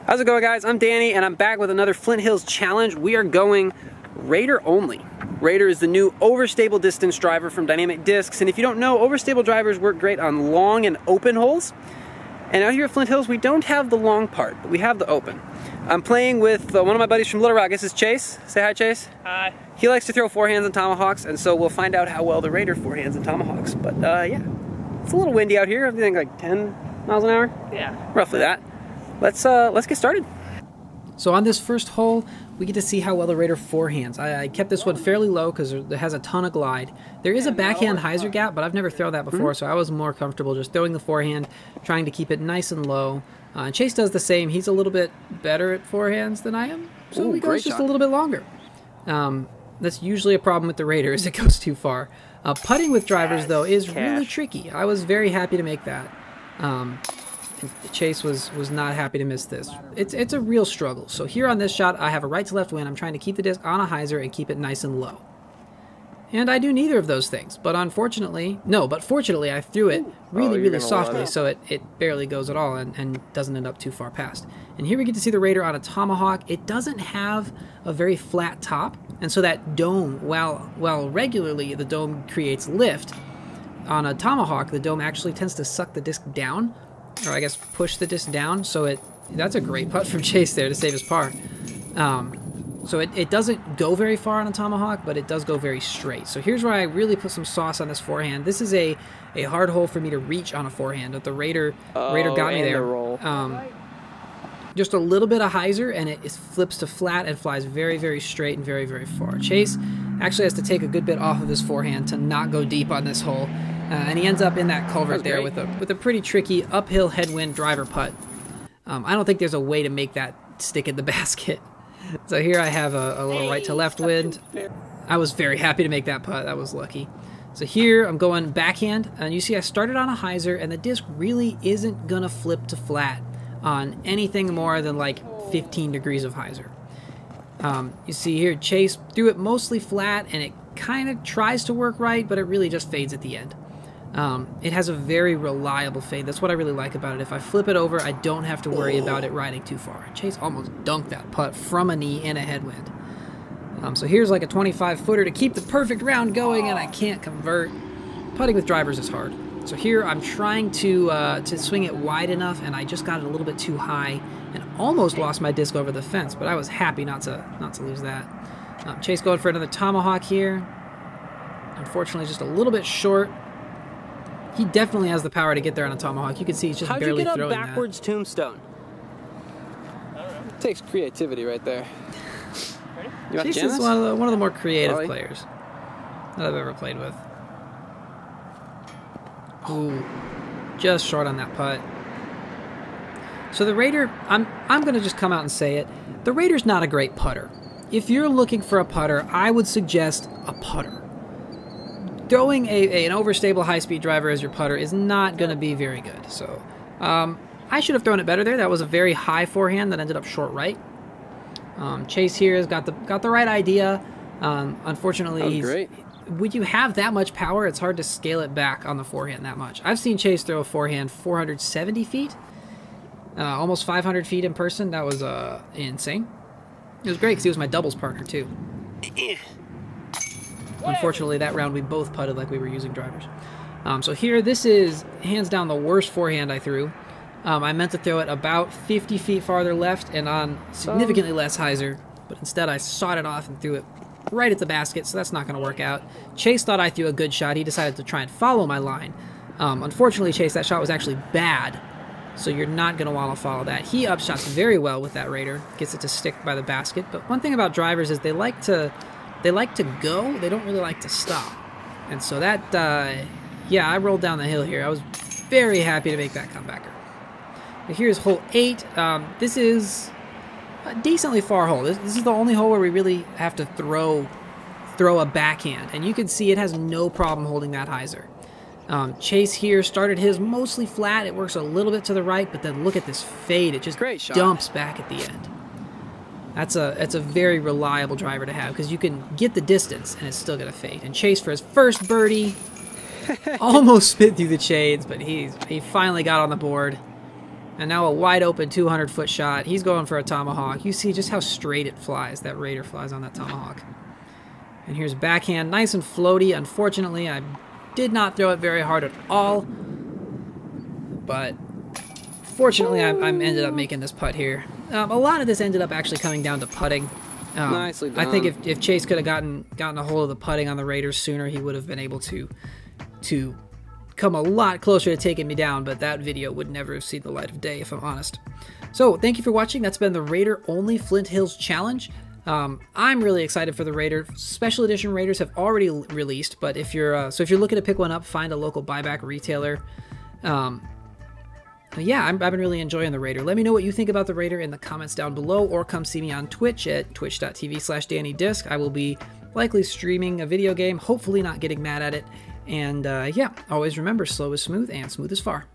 How's it going, guys? I'm Danny, and I'm back with another Flint Hills challenge. We are going Raider only. Raider is the new overstable distance driver from Dynamic Discs, and if you don't know, overstable drivers work great on long and open holes. And out here at Flint Hills, we don't have the long part, but we have the open. I'm playing with one of my buddies from Little Rock. This is Chase. Say hi, Chase. Hi. He likes to throw forehands and tomahawks, and so we'll find out how well the Raider forehands and tomahawks. But yeah, it's a little windy out here. I think like 10 miles an hour. Yeah. Roughly that. Let's get started. So on this first hole, we get to see how well the Raider forehands. I kept this one fairly low because it has a ton of glide. There is a backhand hyzer gap, but I've never thrown that before, so I was more comfortable just throwing the forehand, trying to keep it nice and low. Chase does the same. He's a little bit better at forehands than I am, so he goes just a little bit longer. That's usually a problem with the Raider, is it goes too far. Putting with drivers, though, is really tricky. I was very happy to make that. Chase was not happy to miss this. It's a real struggle. So here on this shot, I have a right to left wind. I'm trying to keep the disc on a hyzer and keep it nice and low. And I do neither of those things. But fortunately, I threw it really softly, so it barely goes at all and doesn't end up too far past. And here we get to see the Raider on a tomahawk. It doesn't have a very flat top, and so that dome, while regularly the dome creates lift, on a tomahawk, the dome actually tends to suck the disc down, or I guess push the disc down, so that's a great putt from Chase there to save his par. So it doesn't go very far on a tomahawk, but it does go very straight. So here's where I really put some sauce on this forehand. This is a hard hole for me to reach on a forehand, but the Raider got me there. Just a little bit of hyzer, and it flips to flat and flies very straight and very far. Chase actually has to take a good bit off of his forehand to not go deep on this hole. And he ends up in that culvert there with a pretty tricky uphill headwind driver putt. I don't think there's a way to make that stick in the basket. So here I have a little right to left wind. I was very happy to make that putt. That was lucky. So here I'm going backhand, and you see I started on a hyzer, and the disc really isn't gonna flip to flat on anything more than like 15 degrees of hyzer. You see here Chase threw it mostly flat, and it kind of tries to work right, but it really just fades at the end. It has a very reliable fade. That's what I really like about it. If I flip it over, I don't have to worry about it riding too far. Chase almost dunked that putt from a knee in a headwind. So here's like a 25-footer to keep the perfect round going, and I can't convert. Putting with drivers is hard. So here I'm trying to swing it wide enough, and I just got it a little bit too high and almost lost my disc over the fence, but I was happy not to lose that. Chase going for another tomahawk here. Unfortunately, just a little bit short. He definitely has the power to get there on a tomahawk. You can see he's just barely throwing that. How'd you get a backwards tombstone? It takes creativity right there. Chase is one of the more creative players that I've ever played with. Ooh, just short on that putt. So the Raider, I'm going to just come out and say it. The Raider's not a great putter. If you're looking for a putter, I would suggest a putter. Throwing an overstable high-speed driver as your putter is not going to be very good. So I should have thrown it better there. That was a very high forehand that ended up short right. Chase here has got the right idea. Unfortunately, when you have that much power, it's hard to scale it back on the forehand that much. I've seen Chase throw a forehand 470 feet, almost 500 feet in person. That was insane. It was great because he was my doubles partner too. Unfortunately, that round we both putted like we were using drivers. So here, this is hands down the worst forehand I threw. I meant to throw it about 50 feet farther left and on significantly less hyzer, but instead I sawed it off and threw it right at the basket, so that's not going to work out. Chase thought I threw a good shot. He decided to try and follow my line. Unfortunately, Chase, that shot was actually bad, so you're not going to want to follow that. He upshots very well with that Raider, gets it to stick by the basket, but one thing about drivers is they like to go, they don't really like to stop. And so that, yeah, I rolled down the hill here. I was very happy to make that comebacker. But here's hole 8. This is a decently far hole. This is the only hole where we really have to throw a backhand. And you can see it has no problem holding that hyzer. Chase here started his mostly flat. It works a little bit to the right, but then look at this fade. It just dumps back at the end. That's a very reliable driver to have because you can get the distance and it's still going to fade. And Chase for his first birdie almost spit through the shades, but he finally got on the board. And now a wide open 200-foot shot. He's going for a tomahawk. You see just how straight it flies. That Raider flies on that tomahawk. And here's backhand, nice and floaty. Unfortunately, I did not throw it very hard at all. But fortunately, I ended up making this putt here. A lot of this ended up actually coming down to putting. Nicely done. I think if Chase could have gotten a hold of the putting on the Raiders sooner, he would have been able to come a lot closer to taking me down, but that video would never have seen the light of day, if I'm honest. So thank you for watching. That's been the Raider only Flint Hills challenge. I'm really excited for the Raider. Special edition Raiders have already released, but if you're looking to pick one up, find a local buyback retailer. Yeah, I've been really enjoying the Raider. Let me know what you think about the Raider in the comments down below, or come see me on Twitch at twitch.tv/DannyDisc. I will be likely streaming a video game, hopefully not getting mad at it. And yeah, always remember, slow is smooth and smooth is far.